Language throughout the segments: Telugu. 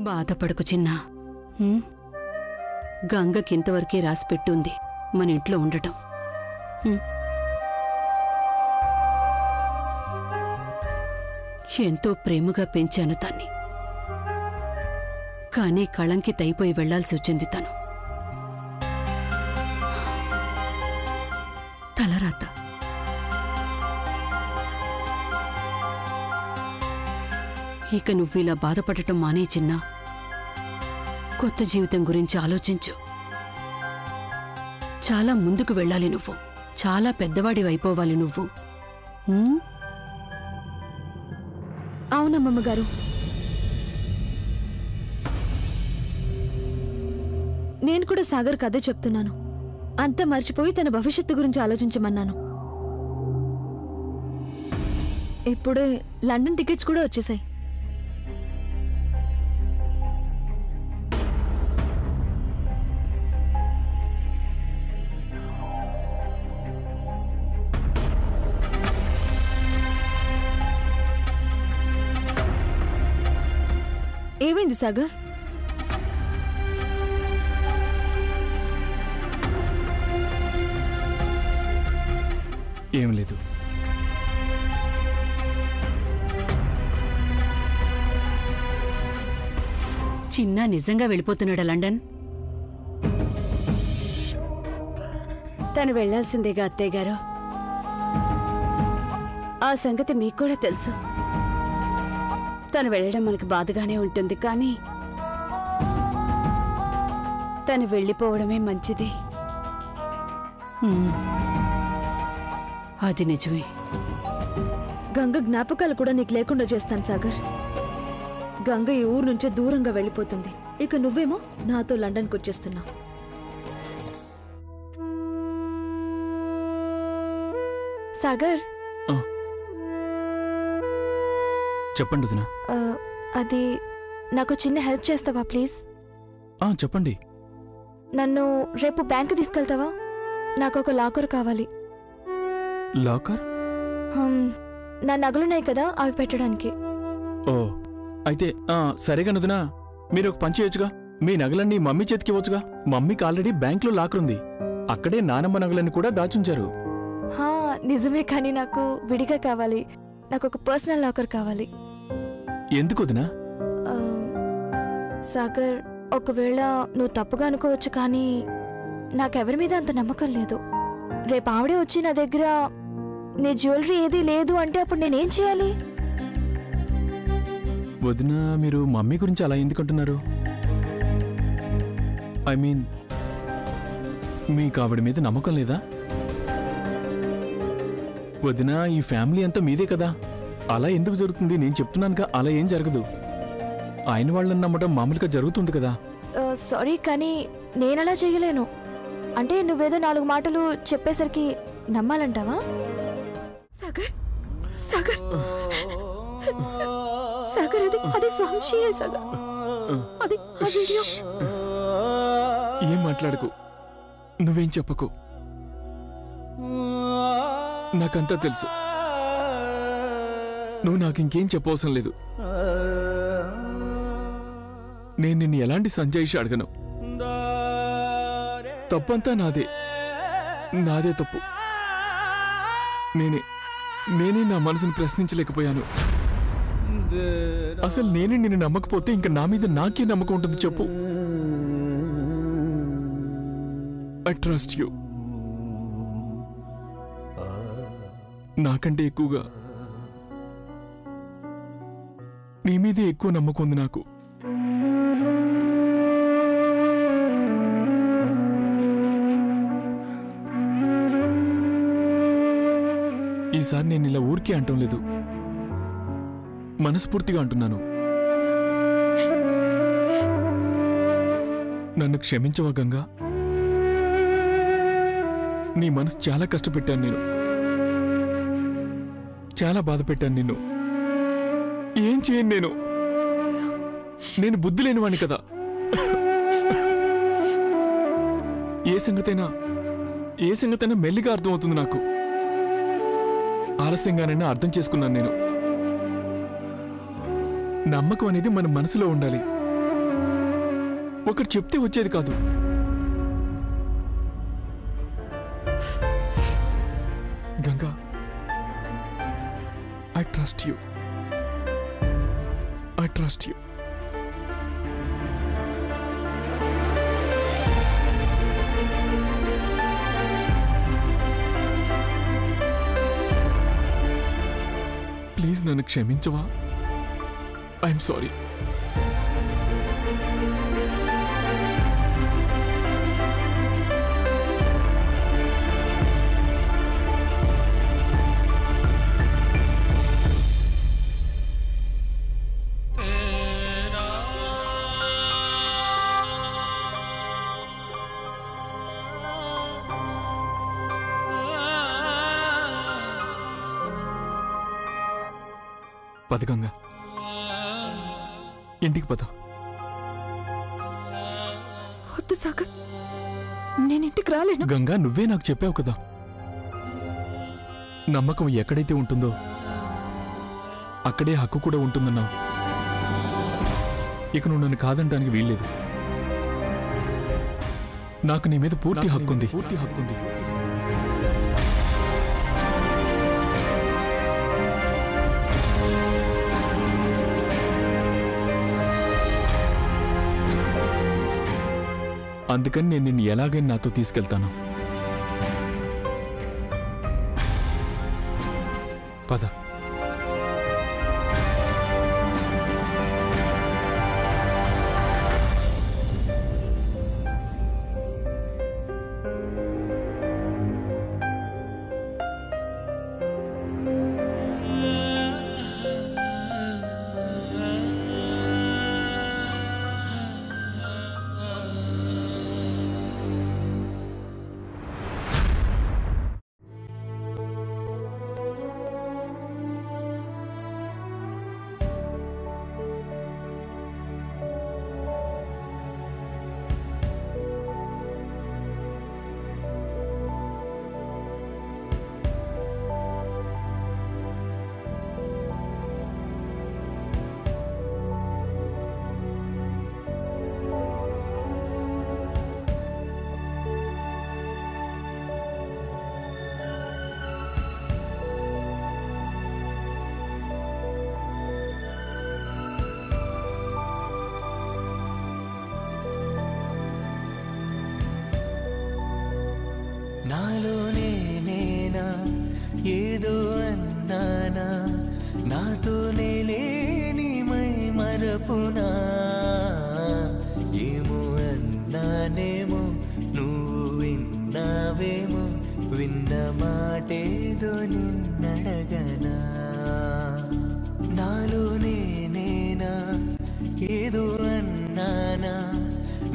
బాధపడకు చిన్నా. గంగకింతవరకే రాసిపెట్టుంది మన ఇంట్లో ఉండటం. ఎంతో ప్రేమగా పెంచాను దాన్ని. కానీ కళంకితైపోయి వెళ్లాల్సి వచ్చింది తను. తలరాత. ఇక నువ్విలా బాధపడటం మానే చిన్నా. కొత్త జీవితం గురించి ఆలోచించు. చాలా ముందుకు వెళ్ళాలి నువ్వు. చాలా పెద్దవాడివైపోవాలి నువ్వు. అవునమ్మగారు. నేను కూడా సాగర్కి అదే చెప్తున్నాను. అంతా మర్చిపోయి తన భవిష్యత్తు గురించి ఆలోచించమన్నాను. ఇప్పుడే లండన్ టికెట్స్ కూడా వచ్చేసాయి. ఏమైంది సాగర్? ఏం లేదు. చిన్నా నిజంగా వెళ్ళిపోతున్నాడా లండన్? తను వెళ్లాల్సిందేగా అత్తయ్య గారు. ఆ సంగతి మీకు కూడా తెలుసు. తను వెళ్ళడం మనకు బాధగానే ఉంటుంది, కానీ తను వెళ్ళిపోవడమే మంచిది. అది నిజమే. గంగ జ్ఞాపకాలు కూడా నీకు లేకుండా చేస్తాను సాగర్. గంగ ఈ ఊరు నుంచే దూరంగా వెళ్ళిపోతుంది. ఇక నువ్వేమో నాతో లండన్కి వచ్చేస్తున్నావు. సాగర్, చెప్పండి వదినా. అది నాకు చిన్న హెల్ప్ చేస్తావా ప్లీజ్? చెప్పండి. నన్ను రేపు బ్యాంకు తీసుకెళ్తావా? నాకు ఒక లాకర్ కావాలి. లాకర్? నా నగలున్నాయి కదా, అవి పెట్టడానికి. ఓ అయితే సరేగా వదినా, మీరు ఒక పని చేయొచ్చుగా. మీ నగలన్నీ మమ్మీ చేతికి ఇవ్వచ్చుగా. మమ్మీకి ఆల్రెడీ బ్యాంకులో లాకర్ ఉంది. అక్కడే నానమ్మ నగలన్నీ కూడా దాచుంచారు. నిజమే, కానీ నాకు విడిగా కావాలి. నాకు ఒక పర్సనల్ లాకర్ కావాలి. ఎందుకు వదినా? సాగర్, ఒకవేళ నువ్వు తప్పుగా అనుకోవచ్చు, కానీ నాకెవరి మీద అంత నమ్మకం లేదు. రేపు ఆవిడే వచ్చి నా దగ్గర నీ జ్యువెలరీ ఏదీ లేదు అంటే అప్పుడు నేనేం చేయాలి? వదినా, మీరు మమ్మీ గురించి అలా ఎందుకంటున్నారు? ఐ మీన్, మీకు ఆవిడ మీద నమ్మకం లేదా? వదినా, ఈ ఫ్యామిలీ అంతా మీదే కదా. అలా ఎందుకు జరుగుతుంది? నేను చెప్తున్నానుగా, అలా ఏం జరగదు. ఆయన వాళ్ళని నమ్మడం మామూలుగా జరుగుతుంది కదా. సారీ, కానీ నేనలా చేయలేను. అంటే నువ్వేదో 4 మాటలు చెప్పేసరికి నమ్మాలంటావా? సాగర్, సాగర్, సాగర్, అది వంశీయే సాగర్. అది ఆ వీడియో. ఏం మాట్లాడకు, నువ్వేం చెప్పకు. నాకంతా తెలుసు. నువ్వు నాకింకేం చెప్పవసరం లేదు. నేను నిన్ను ఎలాంటి సంజాయిషి అడగను. తప్పంతా నాదే. నాదే తప్పు. నేనే నా మనసును ప్రశ్నించలేకపోయాను. అసలు నేనే నిన్ను నమ్మకపోతే ఇంకా నా మీద నాకే నమ్మకం ఉంటుంది చెప్పు. I trust you. నాకంటే ఎక్కువగా నీ మీదే ఎక్కువ నమ్మకం ఉంది నాకు. ఈసారి నేను ఇలా ఊరికే అంటం లేదు, మనస్ఫూర్తిగా అంటున్నాను. నన్ను క్షమించవా గంగా? నీ మనసు చాలా కష్టపెట్టాను నేను. చాలా బాధ పెట్టాను నిన్ను. ఏం చేయను నేను బుద్ధి లేనివాణ్ణి కదా. ఏ సంగతైనా మెల్లిగా అర్థమవుతుంది నాకు. ఆలస్యంగానైనా అర్థం చేసుకున్నాను నేను. నమ్మకం అనేది మన మనసులో ఉండాలి. ఒకటి చెప్తే వచ్చేది కాదు. Ganga, I trust you. I trust you. Please నన్ను క్షమించవా? I'm sorry. పద గంగా, ఇంటికి పద. వద్దు సాగర్, నేను ఇంటికి రాలేను. గంగా, నువ్వే నాకు చెప్పావు కదా, నమ్మకం ఎక్కడైతే ఉంటుందో అక్కడే హక్కు కూడా ఉంటుందన్నావు. ఇక నువ్వు నన్ను కాదంటానికి వీల్లేదు. నాకు నీ మీద పూర్తి హక్కుంది. అందుకని నేను నిన్ను ఎలాగైనా నాతో తీసుకెళ్తాను. పద. నాలోనే నేనా ఏదో అన్నానా, నాతోనే లేని మై మరపునా. ఏమో అన్నానేమో, నువ్వు విన్నావేమో, విన్న మాటేదో నిన్నడగనా. నాలోనే నేనా ఏదో అన్నానా,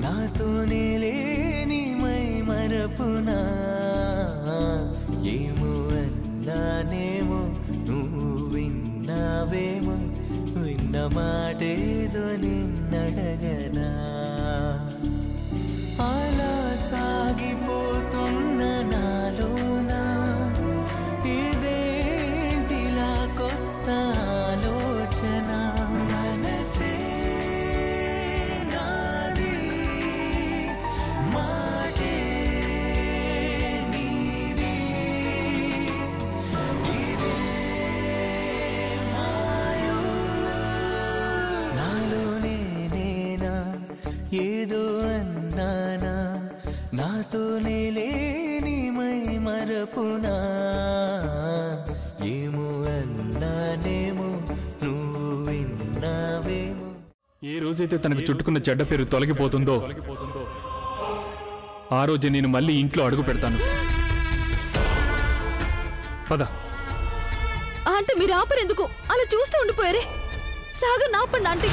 నాతోనే లేని మై మరపునా. ఏమో అన్నానేమో, నువ్వు విన్నావేమో, విన్న మాటేదో నిన్నడగనా. అలా సాగిపోతున్న నాలోనా ఇదేంటిలా కొత్త ఆలోచన. మనసే నాది, మాటే నీది, ఇదే మాయో. నాలోనే నేనా ఏదో అన్నానా, నాతోనే లేని మై మరపునా. ఏమో అన్నానేమో, నువ్వు విన్నావేమో. ఏ రోజైతే తనకు చుట్టుకున్న చెడ్డ పేరు తొలగిపోతుందో ఆ రోజు నేను మళ్ళీ ఇంట్లో అడుగు పెడతాను. పద. అంటే మీరు ఆపరెందుకు అలా చూస్తూ ఉండిపోయారే? సాగర్ నాపండి ఆంటీ.